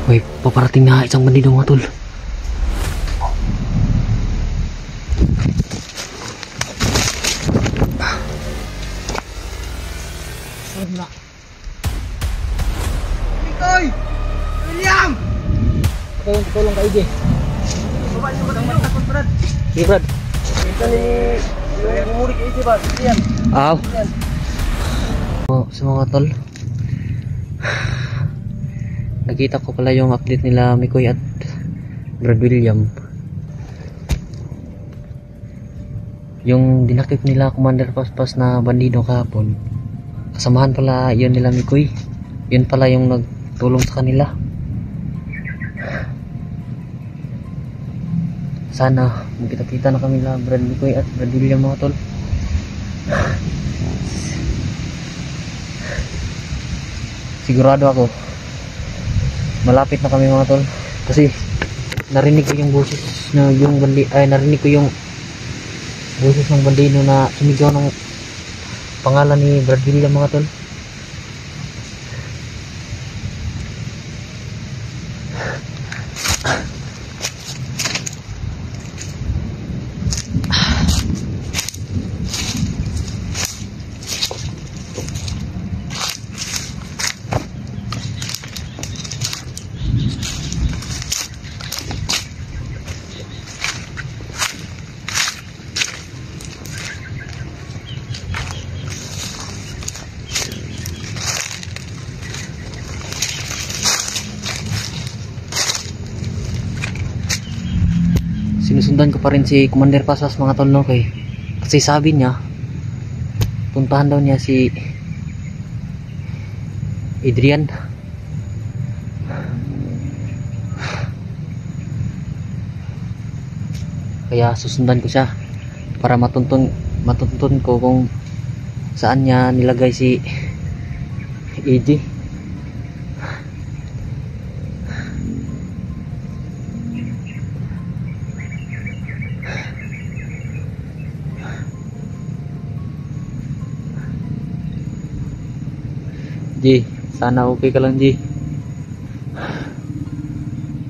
Uy, paparating na isang bandido mga tol. Wala. Mikoy! William! Tulong ka, Ige. Baba niyo ba tayo takot, Brad? Sige, Brad. Ito ni... Umurik kayo siya ba? William. Aw. Sa mga tol, nakita ko pala yung update nila Mikoy at Brad William. Yung dinakip nila Commander Paspas na bandido kahapon, kasamahan pala yun nila Mikoy. Yun pala yung nagtulong sa kanila. Sana magkita-kita na kami la Brad Mikoy at Brad William mga tol. Sigurado ako malapit na kami mga tol, kasi narinig ko yung boses na yung narinig ko yung boses ng bandido na sumigaw ng pangalan ni Brad William mga tol. Sinusundan ko pa rin si Commander Pasas mga tol, no, kasi sabi niya puntahan daw niya si Adrian. Kaya susundan ko siya para matuntun ko kung saan niya nilagay si AJ. G, sana okay ka lang, G.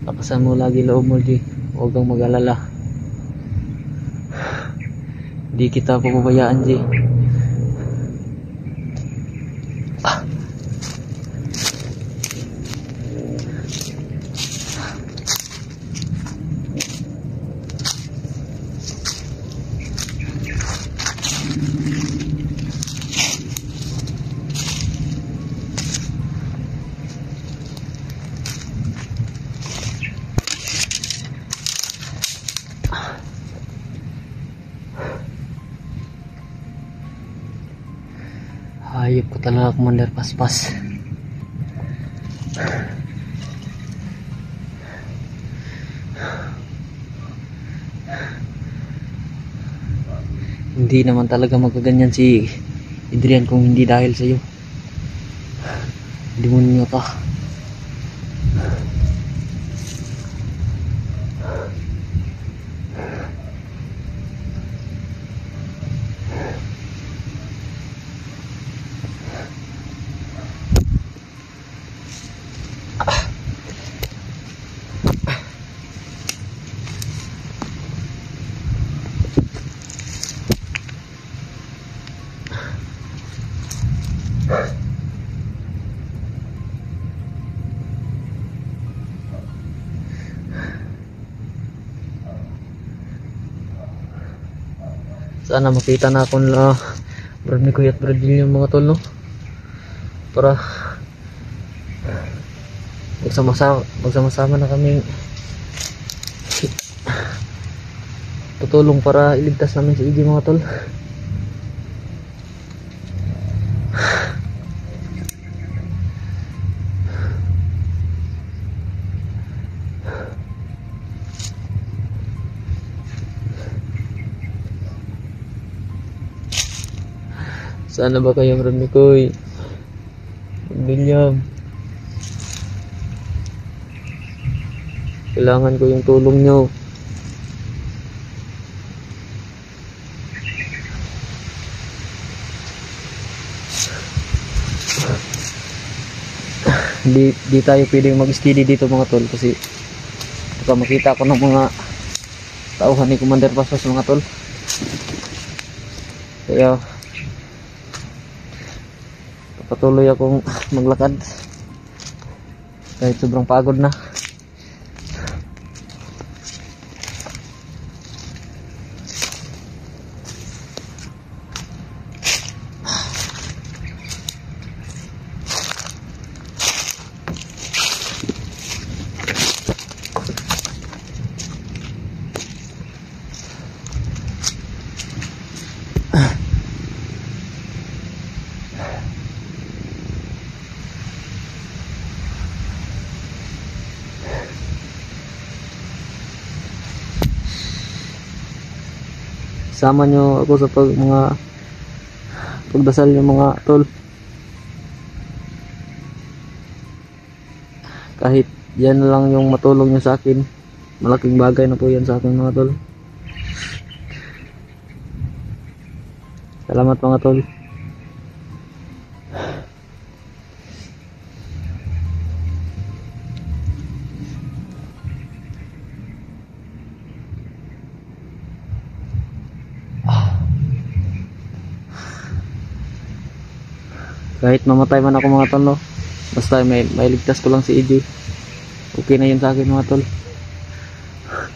Lakasan mo lagi loob mo, G. Huwag kang mag-alala. Di kita pababayaan, G. Hayop ko talaga, Commander Paspas. Hindi naman talaga magaganyan si Adrian kung hindi dahil sa iyo. Demonyo ka. Sana makita na ako na Brad Mikoy at Brad William mga tol, no? Para magsama-sama na kami tutulong para iligtas namin si EJ mga tol. Sana ba kayo, Brad Mikoy, William? Kailangan ko yung tulong nyo. Di tayo pwedeng mag-steady dito mga tol, kasi baka makita ko ng mga tauhan ni Commander Paspas mga tol. Kaya patuloy akong maglakad kahit sobrang pagod na. Sama nyo ako sa pagdasal nyo mga tol. Kahit yan lang yung matulong nyo sa akin, malaking bagay na po yan sa akin mga tol. Salamat mga tol. Kahit mamatay man ako mga tol, no? Basta may ligtas ko lang si EJ, okay na yun sa akin mga tol.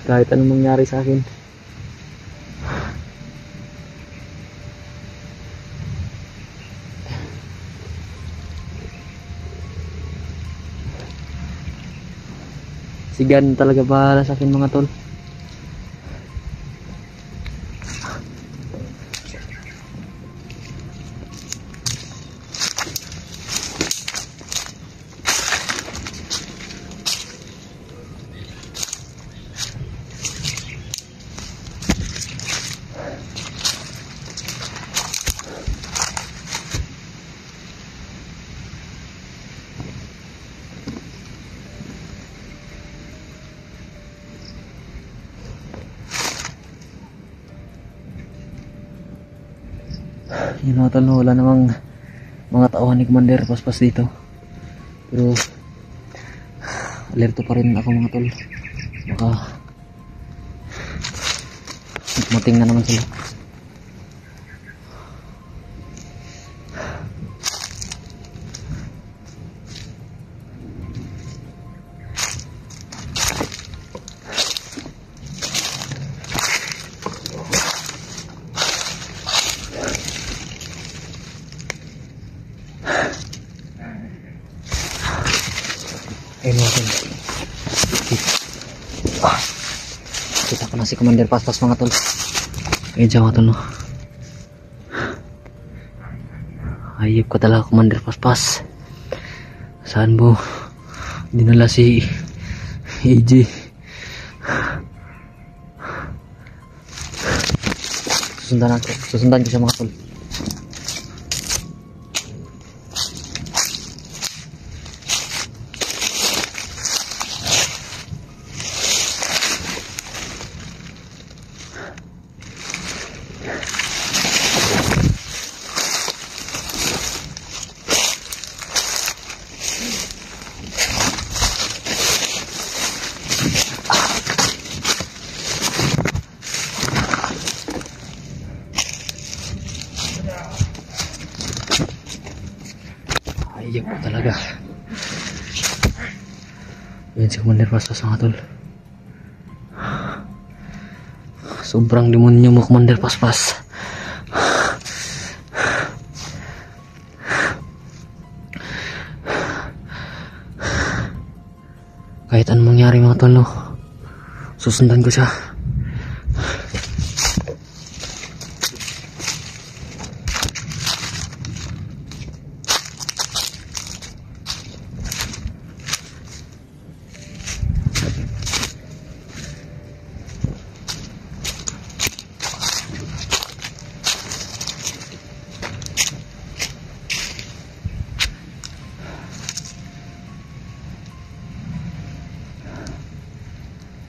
Kahit anong mangyari sa akin. Si God talaga bahala sa akin mga tol. Yun mga tol, no? Wala namang mga tauhan ni Commander Paspas dito, pero alerto pa rin ako mga tol. Baka mating na naman sila. Ayun mga tol, kita ko na si Commander Paspas mga tol. Ayun siya mga tol, no? Ayop ka talaga Commander Paspas. Saan mo dinala si EJ? Susundan ko siya mga tol. Ayop ko talaga. Yan si Commander Paspas mga tol. Sobrang demonyo mo Commander Paspas. Kahit anong mangyari mga tol, no? Susundan ko siya.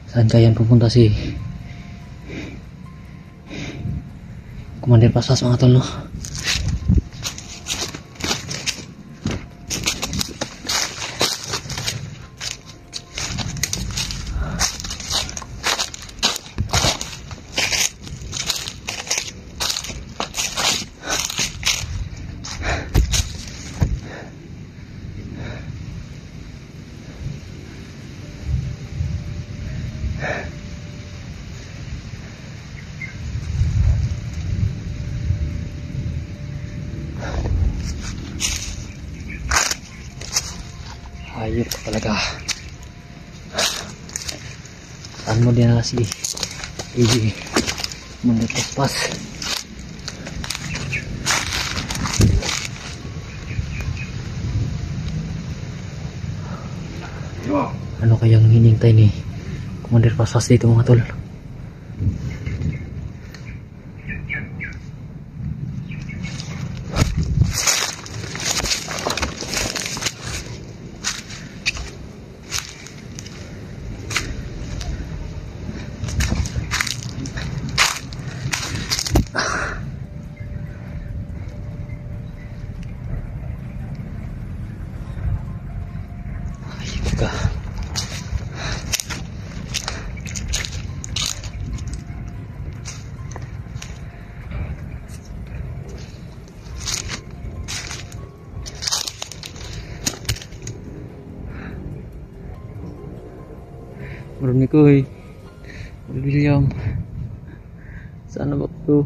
Saan kaya pupunta si Commander Paspas mga tol, no? Hayop ka talaga. Saan mo din na si AJ Paspas. Ano kayang hinintay ni Commander Paspas dito mga tol? Ayun ka. Marami ko eh. William. Sana ba ito?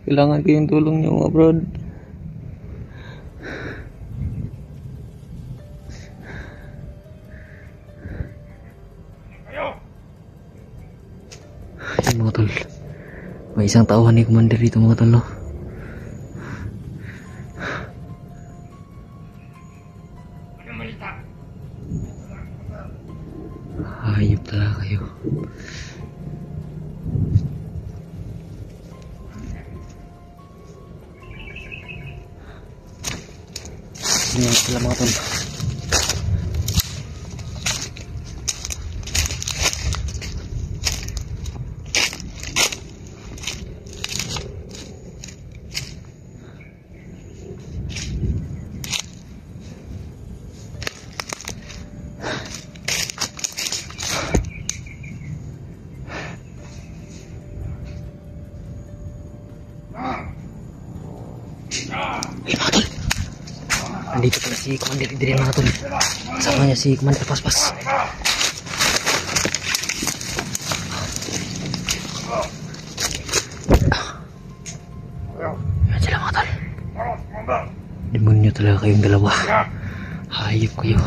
Kailangan ko yung tulong niyo mga brad. Ayun mga tol. May isang tauhan ni Commander dito mga tol, no? Hayop talaga kayo. Ayun sila mga tol. Ayun mga tol. Nandito pala si Commander Adrian mga tol. Kasama niya si Commander Paspas. Ayan sila mga tol. Demonyo talaga kayong dalawa. Hayop kayo.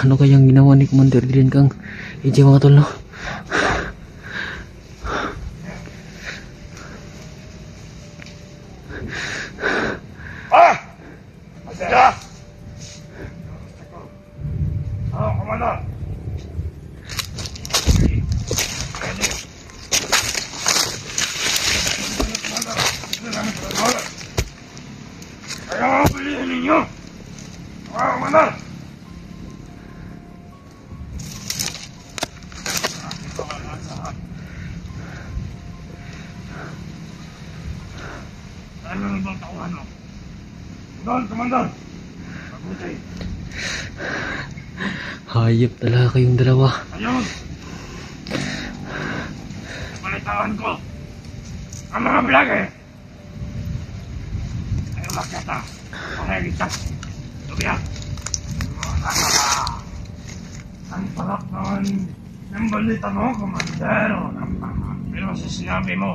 Ano kayang ginawa ni Commander Adrian kang AJ mga tol, no? Ayaw pilihin ninyo! Commander! Ano bang tauhan mo? Doon, Commander! Mabuti! Hayop talaga kayong dalawa. Ayun! Balitaan ko! Ang mga blage! Ay umakyata! Pangaligtas! Tubiyak! Ang sarap naman ng balita mo, Commander! Pero sa sinabi mo,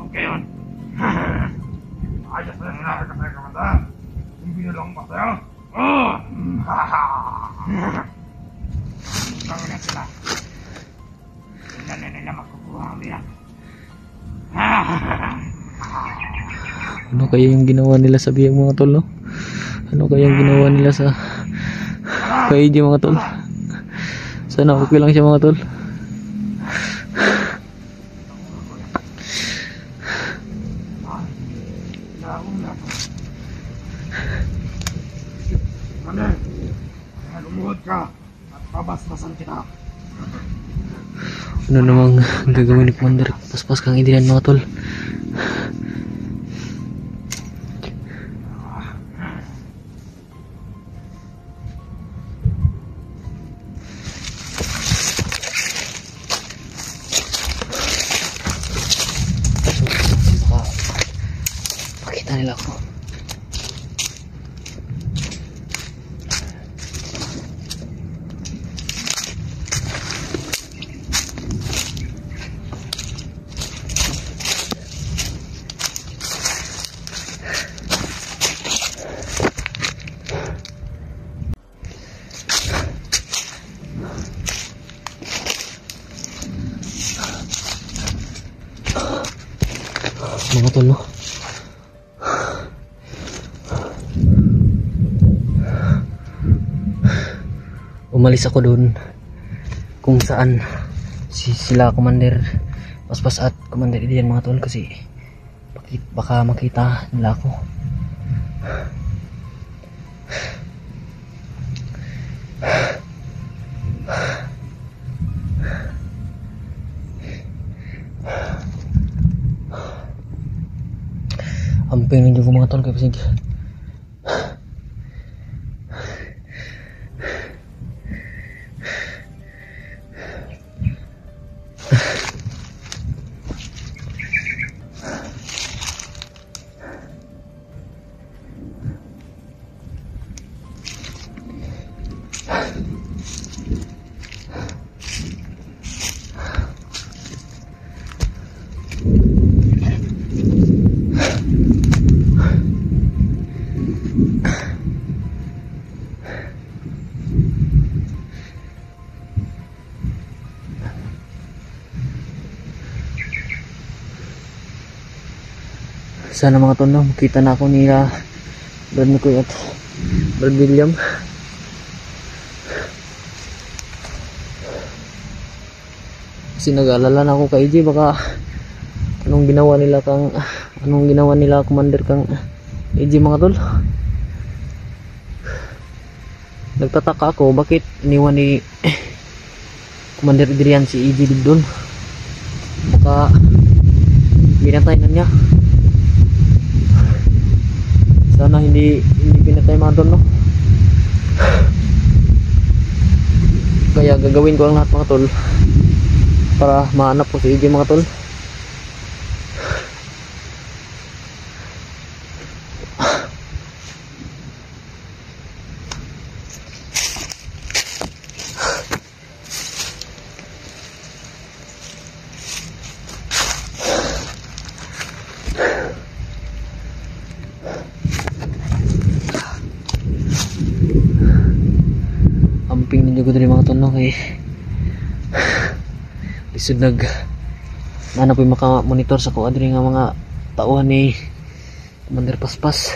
okay yun. Ayos na yung nakakita kayo, Commander. Yung binulong pa sa'yo. Oh! Ikaw na sila. Hindi na nila makukuha ang biyak. Ano kaya yung ginawa nila sa biyang mga tol, no? Ano kaya yung ginawa nila sa kay AJ mga tol? Sana okay lang siya mga tol. Lumuhod ka at pabasbasan kita. Ano namang gagawin ni Commander Paspas kang Adrian mga tol? Pakita nila ako. mga tol, no? Umalis ako doon kung saan sila Commander Paspas at Commander Idian, mga tol, kasi baka makita nila ako. Amping ninyo ko mga tol, kaya pasig sana mga tol, no, makita na ako nila Brad McCoy at Brad William. Kasi nag-aalala na ako kay EJ, baka anong ginawa nila Commander kang EJ, mga tol. Nagtataka ako bakit iniwan ni Commander Adrian si EJ doon. Baka binatay na niya. Sana hindi pinatay, mga tol, no? Kaya gagawin ko ang lahat, mga tol, para mahanap ko si EJ, mga tol. Amping ninyo ko dali, mga tol, no? Kay lisod nana po yung makamonitor sa kuha dali nga mga tauhan ni Commander Paspas.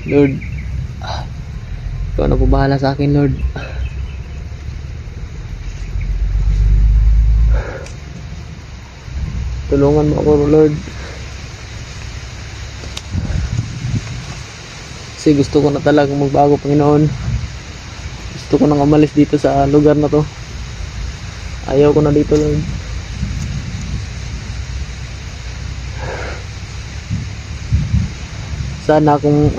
Lord, ikaw na po bahala sa akin, Lord. Tulungan mo ako, Lord. Kasi gusto ko na talaga magbago, Panginoon. Gusto ko nang umalis dito sa lugar na to. Ayaw ko na dito, Lord. Sana kung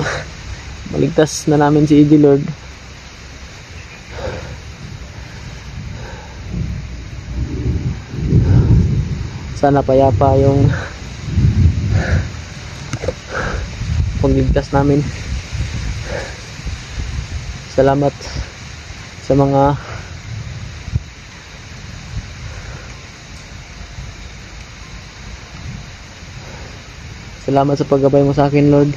maligtas na namin si EJ, Lord, sana payapa yung pagligtas namin. Salamat sa mga paggabay mo sa akin, Lord.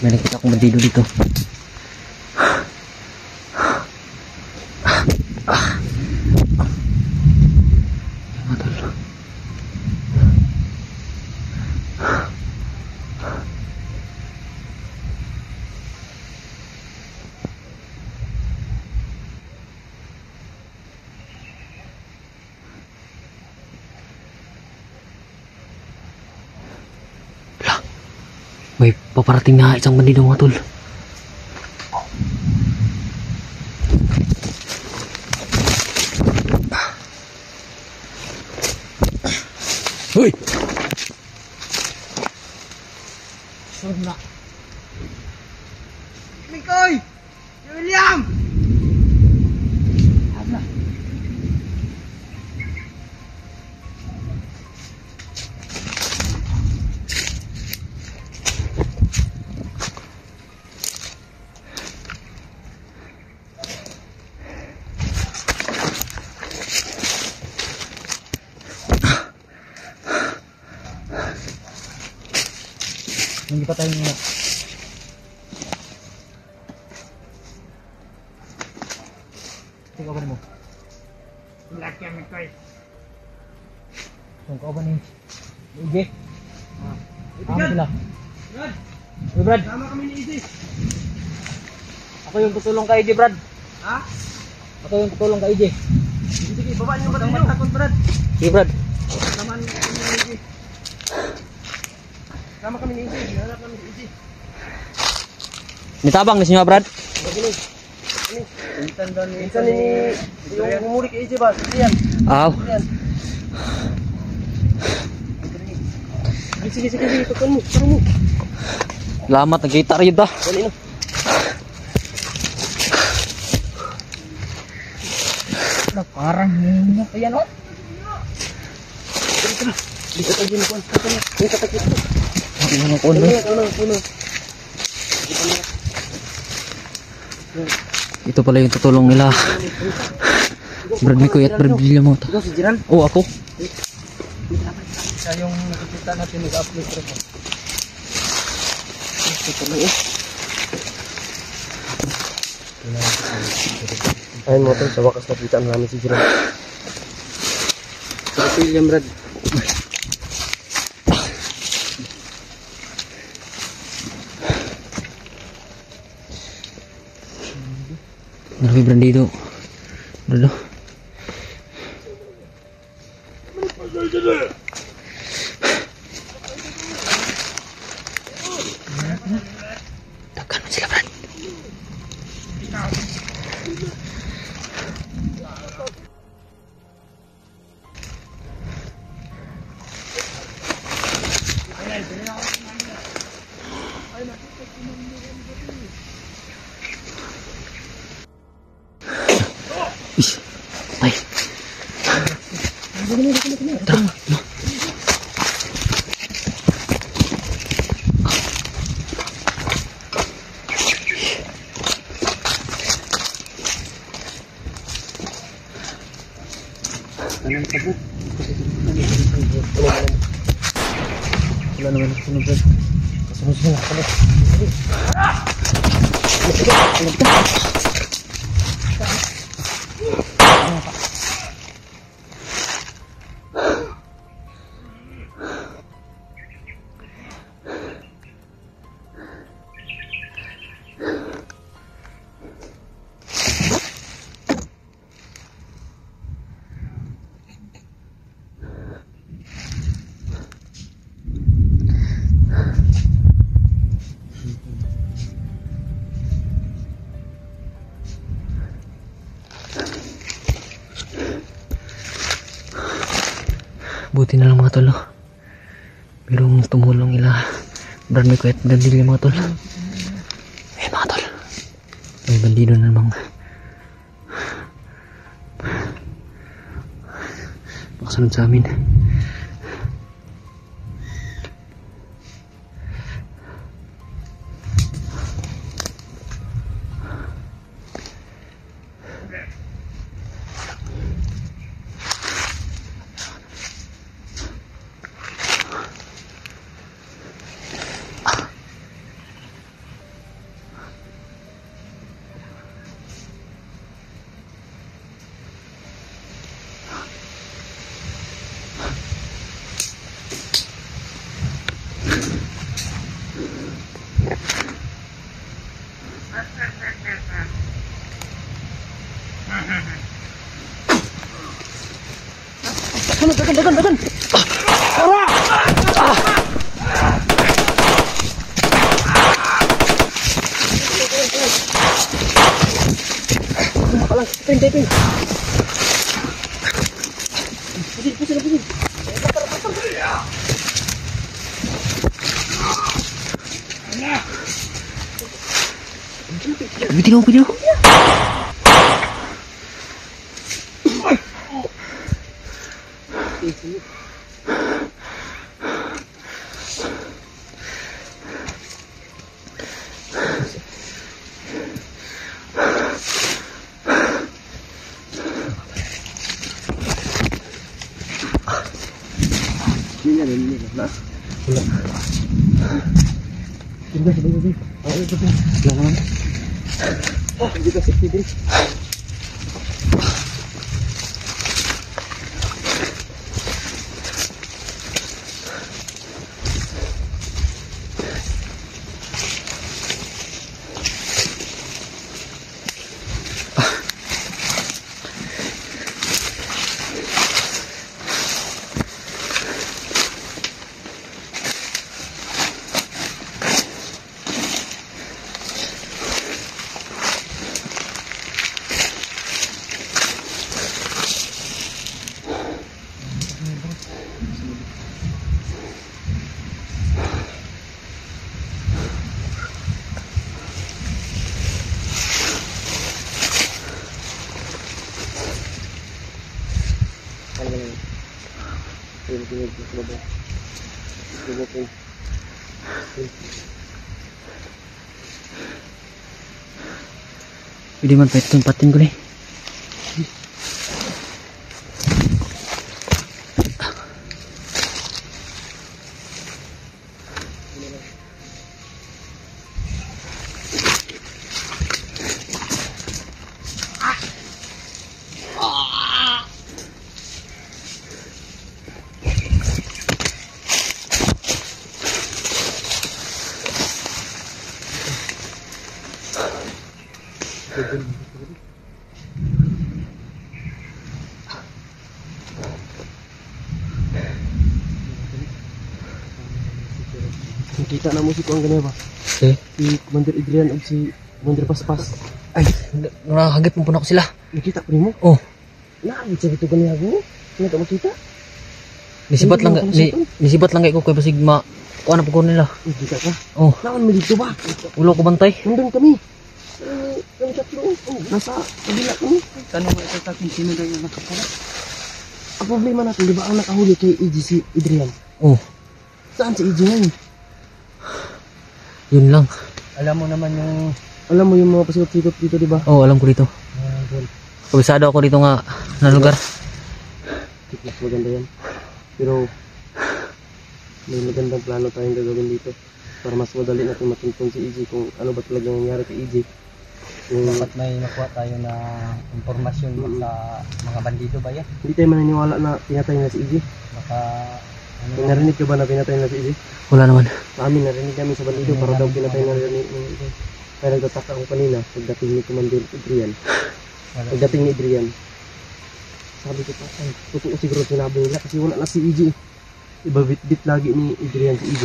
May nakita akong bandido dito. May paparating na isang bandido mga tol. Hoy! Sunod na. Mikoy! William! Habla. Hindi pa tayo muna. Tingnan ba mo? Black yan, Mikoy. Kung ka ba ni Ige? Ako Brad! sila. Brad! Uy, Brad. Sama kami ni Izzy. Ako yung tutulong kay Ige, Brad. Ha? Ako yung tutulong kay Ige. Sige, baba niyo ba ninyo? Takot, Brad. Sige, Brad. Sama kami ni Izzy. Sama kami ni Izzy. Hanap kami ni Izzy. Nitabang na siya, Brad. Minsan doon. Minsan ni... Yung umuli kay Izzy ba? Sige yan. Aw. Sige. Tukon mo. Tara mo. Salamat, nagkita rin ta. Dali na. Parang hinga. Ayan o. Dito tayo din ko. Yung katakit ko. Ano ko na? Ano. Ito pala yung tutulong nila. Brad Mikoy at Brad William mo. Ikaw si Jiran. Oh, ako. Siya yung nakikita natin nag-upload rin ko. Ito na eh. Ayun mo ito, sa wakas nakita namin si Jiran. Si William, Brad. Marami brandido. Brado. Takkan mo sila, Brad. Ish. Ay. Tara. Wala naman ako sunod, Brad. Kasunod sila. Buti na lang mga tol. Merong tumulong nila Brad Mikoy at Brad William mga tol. Eh mga tol, may bandido na namang makasunod sa amin. Dagan! Bitin ako, bitin ako. Pwede man pa tempatin ko nih. Kita na mo si Kuang ganyan ba? Si Commander Adrian o si Commander Paspas. ay nakahagip mo po na ko sila. Nakita ko mo? Oh, Naabot sa ito ganyan ako. Hindi ka makita? nisibat lang nisibat lang kay ko kay basig ma kuan na po ko nila. Nakita ka? Oh, Naon mo dito ba? ulo ko bantay. Nandun kami. Kami tatlo. Nasa kabila kami. Tanong mo ito sa akin, sino daw yung nakapala? Ang problema natin, di ba ang nakahuli kay EG si Adrian? Oh, Saan si EG ngayon? yun lang. Alam mo naman yung... Alam mo yung mga pasikot-sikot dito, di ba? Oh, alam ko dito. Kabisado ako dito nga na lugar. Mas maganda yan. Pero may magandang plano tayong gagawin dito para mas madali natin matuntun si EG kung ano ba talaga nangyari kay EG. Kung Dapat may nakuha tayo na impormasyon sa mga bandido ba yan? hindi tayo maniniwala na pinatay na si EG. Baka... Ano, May narinig ka ba na pinatay na si EG? Wala naman. Sa amin narinig namin sa bandido para daw pinatay na ni EG. Kaya nagtataka ako kanina pagdating ni Commander Adrian. Pagdating ni Adrian, sabi ko pa, ay, totoo siguro sinabi nila kasi wala na si EG. Iba bit lagi ni Adrian si EG.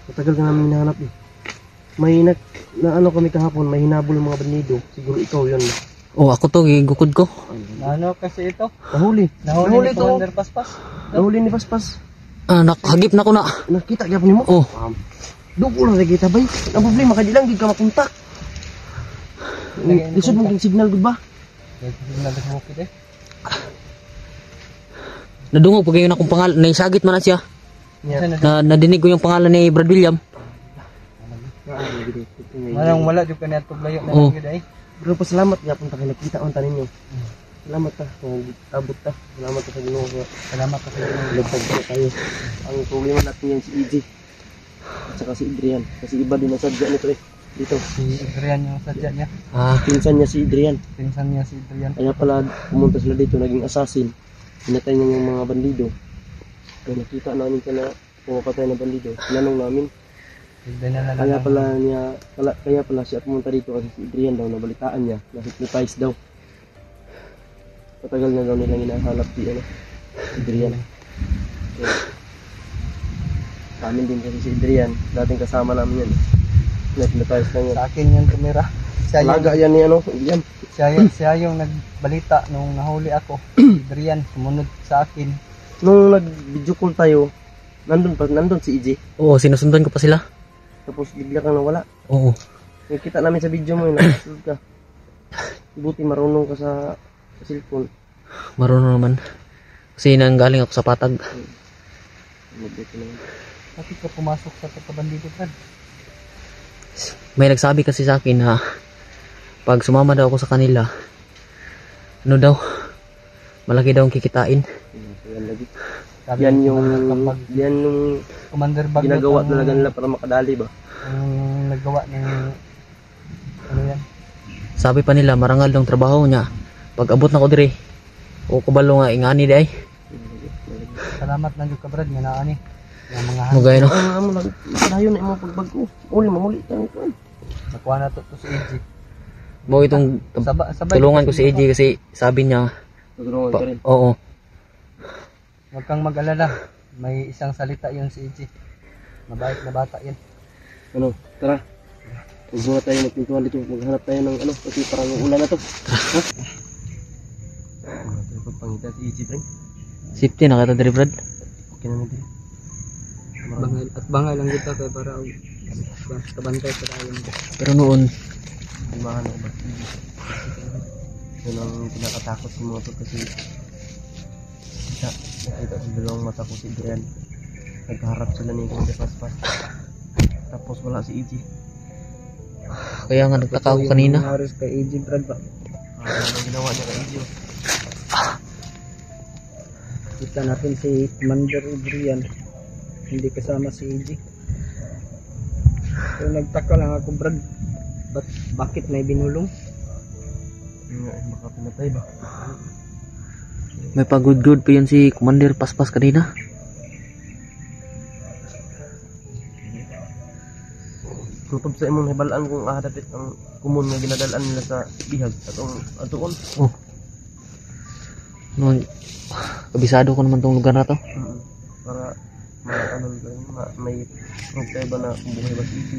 Matagal ka namin hinahanap eh. May na ano kami kahapon, may hinabol ng mga bandido. Siguro ikaw yun. Oh, ako to gigukod ko. ano kasi ito? Nahuli. Nahuli ni to. Commander Paspas. Nahuli ni Paspas. Ah, nakahagip na ko na. Nakita kaya po ni mo? Oh, Dugo lang nakita ba? Ang problema kaya di lang, di ka makontak. Lisod mo yung signal, good ba? Kaya signal ng bukid eh. nadungog pag yun akong pangalan. Naisagit man na siya. Yeah. Nadinig ko yung pangalan ni Brad William. Manang wala dyan ka na ito layo na Oh. lang yun eh. Pero pasalamat nga punta kayo nakita ang tanin nyo. Salamat ta, abot ta. Salamat ta sa Ginoo. Salamat kasi yun. Nagtagpo na tayo. Ang problema natin yan si EG. At saka si Adrian. Kasi iba din ang sadya nito eh. Dito. Si Adrian yung sadya niya. Ah, Pinsan niya si Adrian. Pinsan niya si Adrian. Kaya pala pumunta sila dito, naging assassin. Pinatay niya yung mga bandido. Kaya nakita namin siya na pumapatay na bandido. Tinanong namin. Kaya pala siya pumunta dito kasi si Adrian daw, nabalitaan niya. Na-hypnotize daw. Patagal na daw nilang hinahanap si Adrian. So, sa amin din kasi si Adrian. Dating kasama namin yan. Na-hypnotize lang yan. Sa akin yung kamera. Laga yan ni Adrian. Siya yung nagbalita nung nahuli ako. Si Adrian, sumunod sa akin. Nung nag-video call tayo, nandun si EJ. oo, sinusundan ko pa sila. Tapos bigla kang nawala. Oo. Nakita namin sa video mo yun, nakasunod ka. Buti marunong ka sa cellphone. Marunong naman. Kasi nanggaling ako sa patag. Mabuti naman. Bakit ka pumasok sa pagkabandido, Brad? May nagsabi kasi sa akin na pag sumama daw ako sa kanila, ano daw, malaki daw ang kikitain. Yan lagi. Sabi Yan ng yung, kapag yan yung Commander Bagnot ginagawa ang- talaga nila para makadali ba? ang naggawa ng ano yan? Sabi pa nila, marangal daw ang trabaho niya. Pag abot na ko dire, o kubalo nga ingani di ay. Salamat na ka, Brad, nga naani. Yung mga Mugay no. Ang amo lang, makadayo na yung mga pagbago. Uli, mamuli tayo ito. nakuha na to si EG. Mo itong Sabay tulungan ko si AJ kasi sabi niya, Tutulungan ka rin. oo. Huwag kang mag-alala. May isang salita yun si EG. Mabait na bata yan. Ano, tara. Huwag muna tayo magpintuan dito. Maghanap tayo ng ano, kasi parang ulan na to. Ha? Ano tayo pagpangita si EG, friend? Safety na kata dire Brad. Okay naman din. Bangay, at bangay lang kita kay para kabantay sa tayo. Pero noon, Limahan ako ba? Yun ang pinakatakot sa mga to kasi nakita sa dalawang mata ko si Adrian. Nagkaharap sila ni Kuya Paspas. Tapos wala si EG. kaya nga nagtaka ako kanina. Nangyari kay EG, Brad ba? Ano ang ginawa niya kay EG? Kita natin si Commander Adrian. Hindi kasama si EG. So nagtaka lang ako, Brad. Bakit may binulong? Baka pinatay ba? May pagod-good pa yun si Commander Paspas kanina. Tutob sa imong hibalaan kung ahadapit ang kumon nga ginadalaan nila sa bihag atong atuon. Oh. Noon, kabisado ko naman tong lugar na to. Para may proof tayo ba na buhay ba si EG?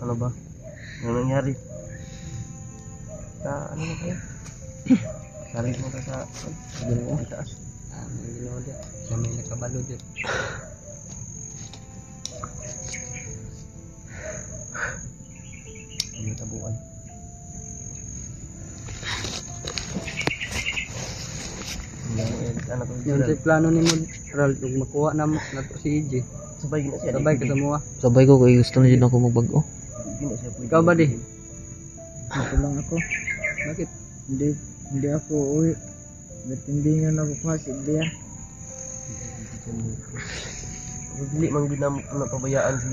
Ano ba? Ano nangyari? Ano na kayo? Salit mo ka sa taas. May ginawa din. Siya may nakabalo din. Ano tabuan? Ano Yung si plano ni mo, Ral, kung makuha na to si EG. sabay gina siya. Sabay ka sa mua. Sabay ko kay gusto na din ako magbago. Gina siya pwede. Ikaw ba di? Ito lang ako. Bakit? Hindi ako uwi. Ba't hindi nyo nakukuha si Bea? Dili man ginapabayaan si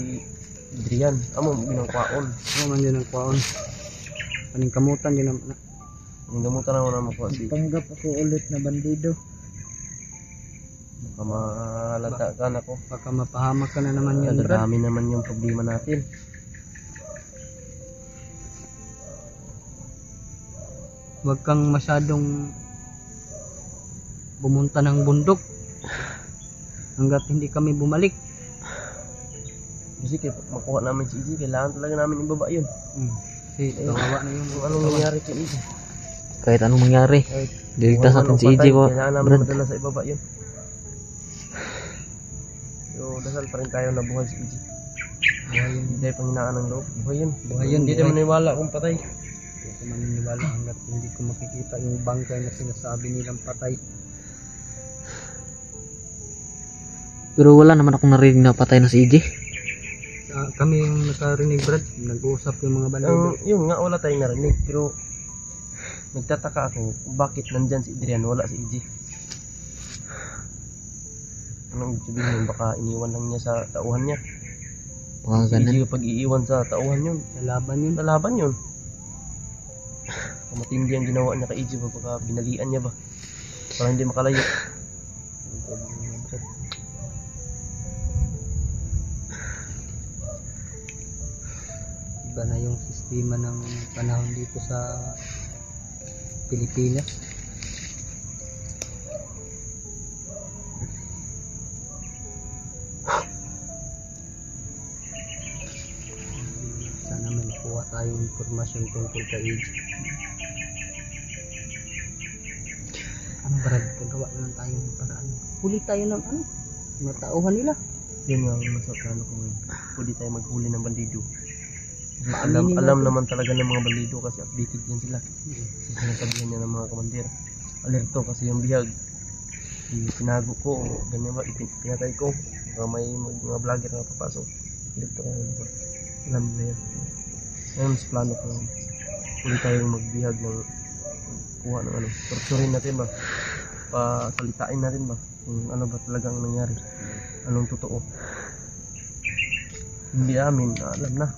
Adrian. Amo ginangkwaon. Ano man yun ang kwaon? Kaning kamutan yun ang... Yung gamutan na na makuha si Panggap ako ulit na bandido. baka mahalata ka na ko. Baka mapahamak ka na naman yan, Brad. Dami naman yung problema natin. Huwag kang masyadong bumunta ng bundok hanggat hindi kami bumalik. Kasi makuha namin si EG, kailangan talaga namin ibaba yun. Kasi kawawa na yung Kung anong nangyari kay EG. Kahit anong mangyari, diligtas natin si EG ko. Kailangan namin Brad. madala sa ibaba yun. So, dasal pa rin tayo na buhay si EG. Buhay yun, hindi tayo panghinaan ng loob. Buhay yun. Buhay yun, Hindi buhay. tayo maniwala kung patay. Hindi ko maniniwala hanggat hindi ko makikita yung bangkay na sinasabi nilang patay. Pero wala naman akong narinig na patay na si EG. Kami yung nakarinig, Brad, nag-uusap yung mga bandido. Yung nga, wala tayong narinig. Pero, nagtataka ako kung bakit nandyan si Adrian, wala si EG. Anong sabihin yun? Baka iniwan lang niya sa tauhan niya. Mga Si ganun. EG pag iiwan sa tauhan yun, Lalaban yun. lalaban yun. Kung matindi ang ginawa niya kay EG, baka binalian niya ba? Para hindi makalayo. Iba na yung sistema ng panahon dito sa Pilipinas. Sana may makuha tayong informasyon tungkol kay EG. Ano, Brad? Paggawa na lang tayong paraan. Huli tayo ng ano? Mga tauhan nila. Yun nga ang nasa plano ko ngayon. Pwede tayo maghuli ng bandido. Alam naman talaga ng mga bandido kasi updated yan sila. Kasi sinasabihan niya ng mga komander. Alerto kasi yung bihag. Tinago ko, ganyan ba, pinatay ko. May mga vlogger na papasok. Alerto kayo na ba? Alam nila yan. Ngayon sa plano ko, pwede tayong magbihag ng kuha ng ano. Torturin natin ba? Pasalitain natin ba? Kung ano ba talagang nangyari. Anong totoo. Hindi amin, alam na.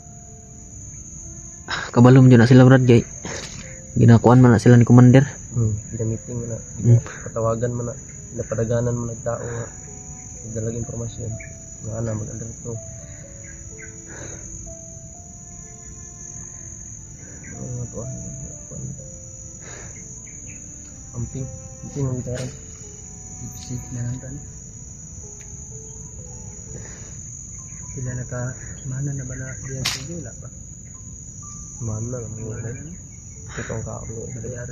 Kabalom dyan na sila Brad kay ginakuan man na sila ni Commander. Ginamiting mo na, patawagan mo na, napadaganan mo na tao nga nagdalag informasyon nga na mag-alerto. Mga tuwan, amping ang gitaran. Lipstick na nandan. Pila mana na bala diyan sa gula ba? Mana lang mo na. Itong kaon.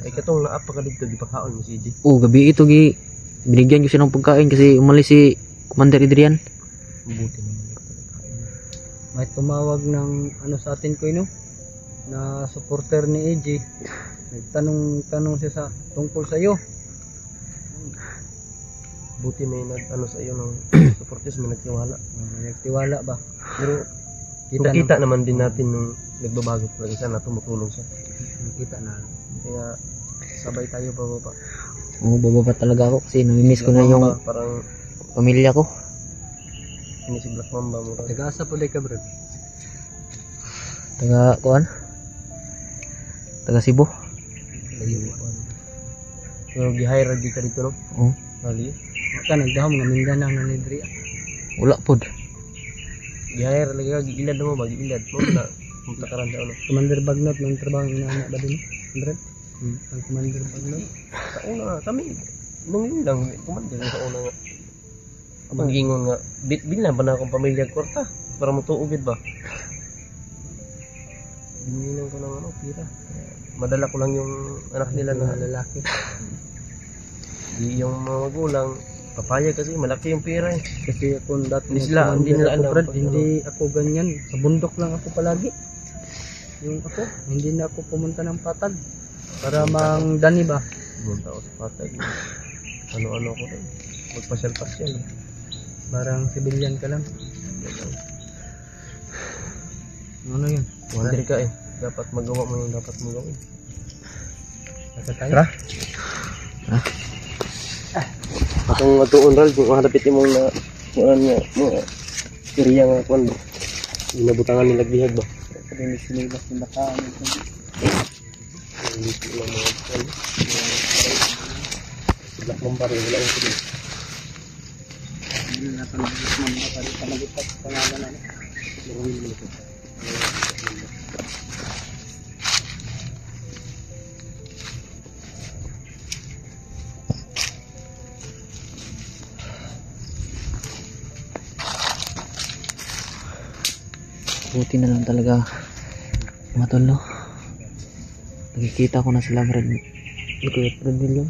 Ay katong naapa ka dito di pa kaon mo si EJ. Gabi ito binigyan ko siya ng pagkain kasi umalis si Commander Adrian. Buti naman. May tumawag ng ano sa atin ko na supporter ni AJ. Nagtanong siya sa tungkol sa iyo. Buti may nag-ano sa iyo ng supporters, may nagtiwala. Nagtiwala ba? Pero kita naman din natin nung nagbabago talaga siya na tumutulong siya. Kita na. Kaya sabay tayo bababa. Bababa talaga ako kasi namimiss ko na yung parang pamilya ko. ini si Black Mamba mo. Taga-asa po ka bro? Taga Cebu. Pero gi-hire di ka dito no? Oo. Hali. Ka nagdahom nga Mindanao na nidri. Wala pod. Gi-hire lagi ka gilad mo ba gilad mo na punta ka ran daw no. Commander Bagnot ng trabaho na anak ba din? 100? Ang Commander Bagnot. Sa una kami nung yun lang commander sa una nga. Abang gingon nga bilang ba na akong pamilya kwarta para mo tuugid ba. Binilang ko ng ano pira. Madala ko lang yung anak nila na lalaki. Di yung mga magulang papayag kasi malaki yung pera eh. Kasi ako dati Hindi sila, hindi nila alam. Hindi ako ganyan. Sa bundok lang ako palagi. Yung ako, hindi na ako pumunta ng patag. Para mang dani ba? Pumunta ako sa patag. Ano-ano ko rin. Magpasyal-pasyal. Parang civilian ka lang. Ano yun? Wonder ka eh. Dapat magawa mo yung dapat mo gawin. Nasa tayo? Tara. Itong matuon ral, kung mahadapit yung mga kuwan nga, mga iriya nga kuwan ba? Ginabutangan nila bihag ba? Kasi hindi sinibas yung nakaan. Hindi sila mga kuwan. Black Mamba rin, wala yung kuwan. Hindi na panagit mo mga panagipat pangalan na. Maruhin mo ito. Buti na lang talaga mga tol no. Nakikita ko na sila Brad William.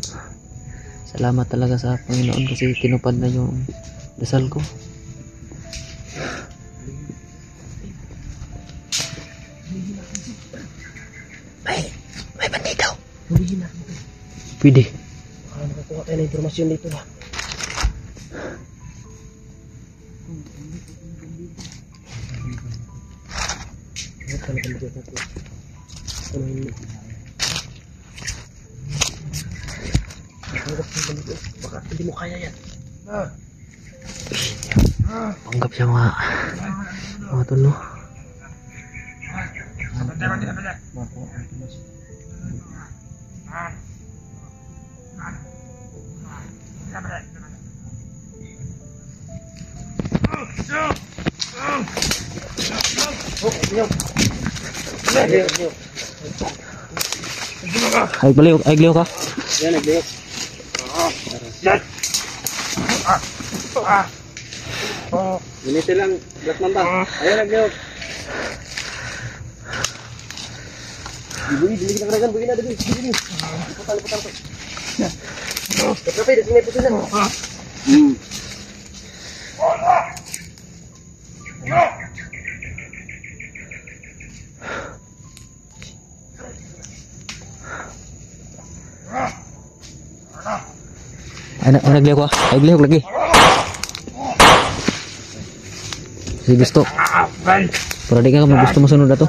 Salamat talaga sa Panginoon kasi tinupad na yung dasal ko. May bandito. Hulihin na. Pwede. Nakakuha tayo ng informasyon dito ba? Baka hindi mo kaya yan. Panggap siya mga tol no. Ay baliw ka. Yan, nagbiyok. Ganito lang, Black Mamba. Ayan, nagbiyok. Bui, dili kita keragan, bui na dali. Dili. Putal ko. Tapi di sini putusan. naglihok ah. Ay, naglihok lagi. Kasi gusto. Para di ka gusto masunod na to.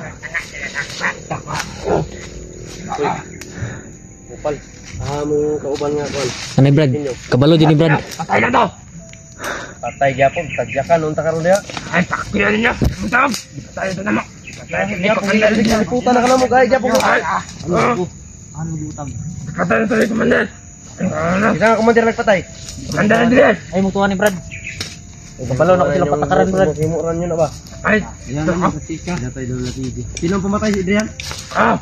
Upal. Mo kauban nga kon. Anay Brad? Kabalo din ni Brad. Patay na to! Patay gyapon, tagyakan unta karon diha. Ay, pakpiyan niya! Mutab! Patay na naman! Patay na naman! Puta na kanamo gay gyapon ko. Ano butang? Patay na to yung komandan! Isa ka komandir nagpatay. Komandan Adrian! Ay, mong ni Brad. Ay, kabalo na ko sila patakaran Brad. Himuran niyo na ba? Ay! Yan ang katika. Datay daw na TV. Sino ang pumatay si Adrian? Ah!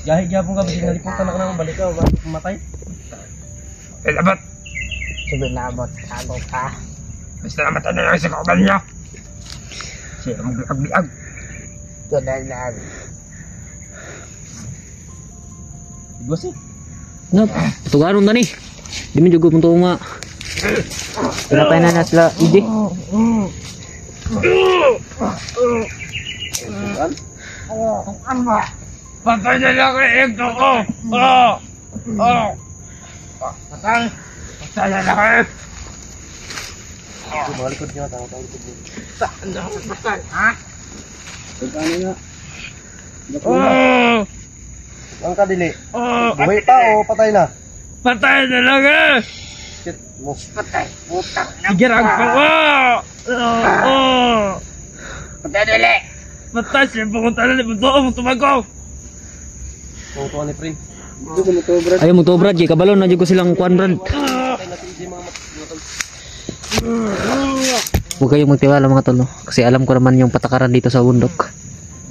Gahi gyapon ka bisig naliputan na kanamo balik ka bago pumatay. Ay, labat! Sige labot, tago ka. Basta namatay na lang sa kauban niya! Siya ang biag-biag! Tudalan. Igwas eh. Ngap, tugaron na ni. Di man jugod mong tunga. Pinapay na sila, EJ. Patay na lang kay Eko! Oh! Oh! Patay! Patay na lang kay! Malikod niya tao likod niya. Patay! Ha? Pagkano nga? Oh! Ang kadili. Oh! Buhay pa o patay na? Patay na lang eh! Shit mo. Patay! Putang na! Girag pa! Oh! Oh! Patay na lang! Patay! Siya pumunta na ni Bunto! Tumagaw! Kung tuwa ni Prin. Ito ko mo to, Brad. Ayaw mo to Brad, kay kabalo na jud ko silang kuan Brad. Patay natin si mga Huwag kayong magtiwala mga tol, no? Kasi alam ko naman yung patakaran dito sa bundok.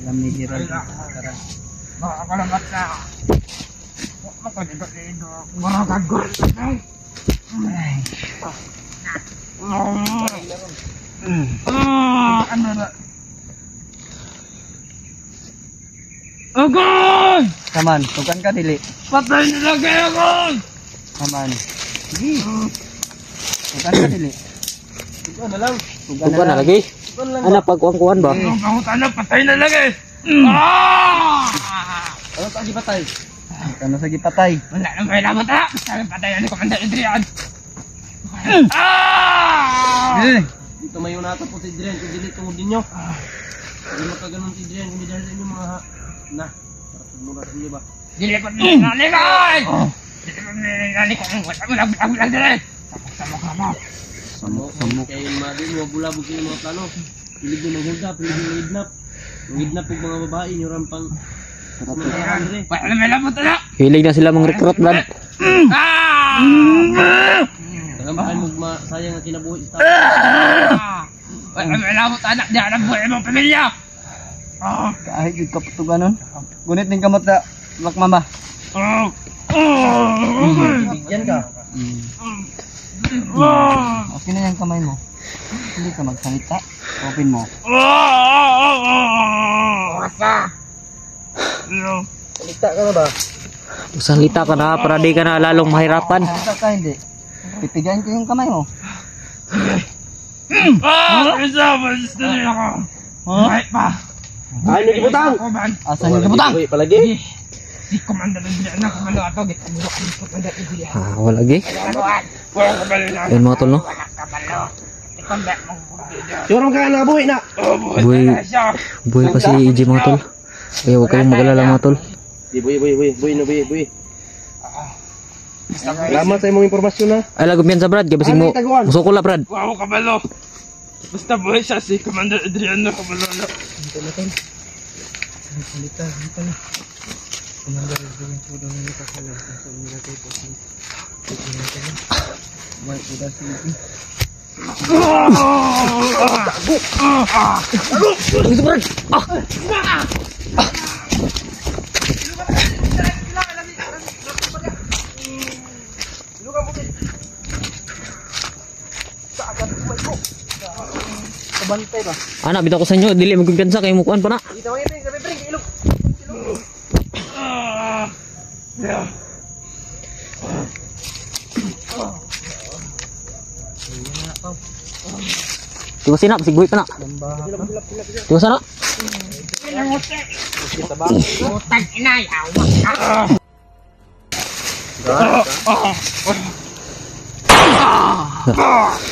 Alam ni Gerald. Makakalamat na! Makaligot-lido! Makakagol! Ano na? Agol! Kaman, tukan ka dili. Patay na lang kayo, Agol! Kaman. Sige. Tukan ka dili. Ikaw na lang. Tukan Huwag na lagi. Ano, pagkuhan ba? Ang kahutan na, patay na lang eh! Ah! Ano pa patay? Ano sa gipatay? Wala nang may lamat na! Sabi patay na ni Commander Adrian! Ah! Dito may unata po si Adrian. Kung dili tungod ninyo. Hindi makaganon si Adrian. Kung dili ninyo mga na. Para mura sa inyo ba? Dili ko nila nalikay! Dili ko nila nalikay! Wala mo lang dili! Sama ka mo! Samok. Kaya yung mga din, wabulabog yung mga plano. Pilig nyo manghulga, pilig nyo manghidnap. Manghidnap po mga babae, nyo rampang sumatahan rin. Wala na may lamat na! Hilig na sila mga recruit Brad. Ah! Dagang pa kayo sayang ang kinabuhi sa Wala na may lamat anak! Di alam buhay mong pamilya! Ah! Kahit yung kaputuganon. Gunit ning kamot na. Lak mama. Ah! Ah! bigyan ka. Ah! Okay na yung kamay mo. Hindi ka magsalita. Open mo. Kaligta ka na ba? Salita ka na para di ka na lalong mahirapan. Salita ka hindi. Pipigayin ko yung kamay mo. Isa, malis na rin ako. Huh? Kahit pa. Ay, nagibutang! Asan yung kabutang? Uy, palagi? Si Commander Adrian na kumalo ato. Gitaguro ka ni Commander Adrian. Ah, wala lagi. Walang kabalo na. Ayun mga tol, no? Walang kabalo. Ikaw ba mong bumida? Sure ka na, buhay na! Buhay. na siya. Buhay pa si EJ mga tol. Kaya huwag kayong mag-alala mga tol. Buhay na, buhay. Salamat sa imong impormasyon na. Ay, lagumyan sa Brad. Kaya basig mo. Musuko la Brad. Wow, kabalo. Basta buhay siya si Commander Adrian na kabalo na. Anak, bitaw ko sa inyo. Dili magkumpiyansa kayo mukuhan pa na. Yeah. Tiwasin na. Basig buhay pa na. Tiwasan na. Putang ina, yawa ka.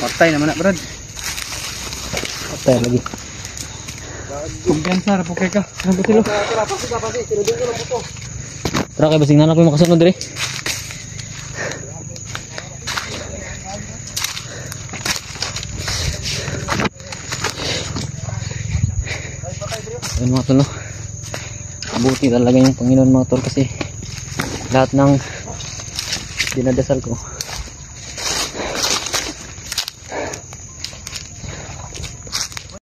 Patay naman na, Brad. Patay lagi. Kumpiyansa, rapukay ka. Ano ba sila? Tara kay basing nanap yung makasunod dire. Ayun mga tol, no? Mabuti talaga yung Panginoon mga tol kasi lahat ng dinadasal ko